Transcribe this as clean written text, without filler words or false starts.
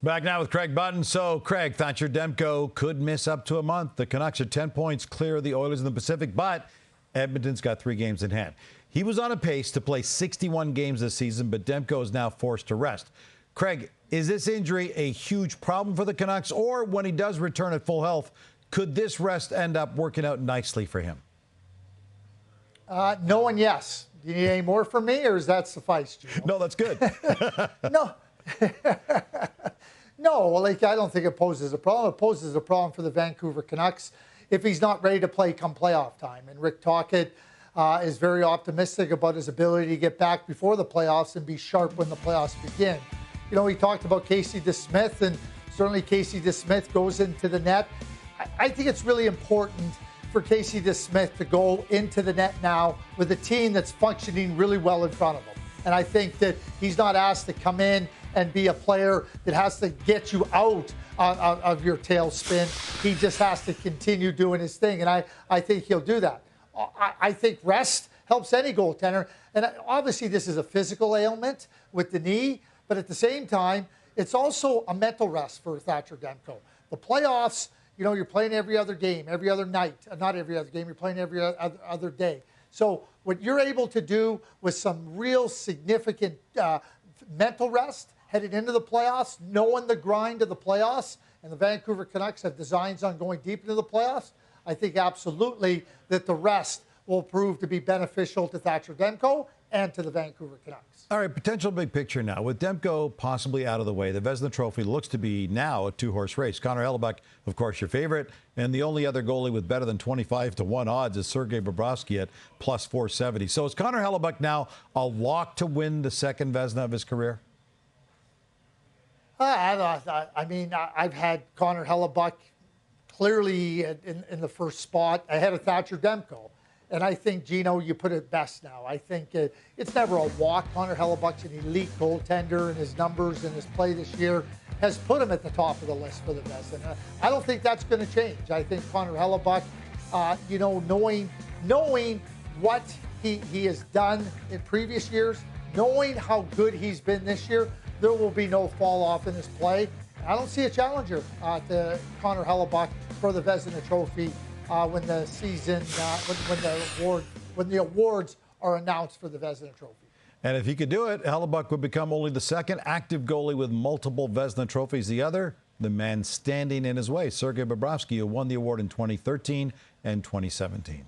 Back now with Craig Button. So, Craig, Thatcher Demko could miss up to a month. The Canucks are 10 points clear of the Oilers in the Pacific, but Edmonton's got 3 games in hand. He was on a pace to play 61 games this season, but Demko is now forced to rest. Craig, is this injury a huge problem for the Canucks, or when he does return at full health, could this rest end up working out nicely for him? No and yes. Do you need any more from me, or does that suffice, Gino? No, that's good. No. No, I don't think it poses a problem. It poses a problem for the Vancouver Canucks if he's not ready to play come playoff time. And Rick Tocchet is very optimistic about his ability to get back before the playoffs and be sharp when the playoffs begin. You know, he talked about Casey DeSmith, and certainly Casey DeSmith goes into the net. I think it's really important for Casey DeSmith to go into the net now with a team that's functioning really well in front of him. And I think that he's not asked to come in and be a player that has to get you out of your tailspin. He just has to continue doing his thing, and I think he'll do that. I think rest helps any goaltender, and obviously this is a physical ailment with the knee, but at the same time, it's also a mental rest for Thatcher Demko. The playoffs, you know, you're playing every other game, every other night. Not every other game, you're playing every other day. So what you're able to do with some real significant mental rest headed into the playoffs, knowing the grind of the playoffs, and the Vancouver Canucks have designs on going deep into the playoffs, I think absolutely that the rest will prove to be beneficial to Thatcher Demko and to the Vancouver Canucks. All right, potential big picture now. With Demko possibly out of the way, the Vezina Trophy looks to be now a 2-horse race. Connor Hellebuyck, of course, your favorite, and the only other goalie with better than 25-1 odds is Sergei Bobrovsky at plus 470. So is Connor Hellebuyck now a lock to win the second Vezina of his career? I mean, I've had Connor Hellebuyck clearly in the first spot ahead of Thatcher Demko. And I think, Gino, you put it best now. I think it's never a walk. Connor Hellebuck's an elite goaltender, and his numbers and his play this year has put him at the top of the list for the Vezina. I don't think that's going to change. I think Connor Hellebuyck, you know, knowing what he has done in previous years, knowing how good he's been this year, there will be no fall off in his play. I don't see a challenger to Connor Hellebuyck for the Vezina Trophy when the season, when the awards are announced for the Vezina Trophy. And if he could do it, Hellebuyck would become only the second active goalie with multiple Vezina trophies. The other, the man standing in his way, Sergei Bobrovsky, who won the award in 2013 and 2017.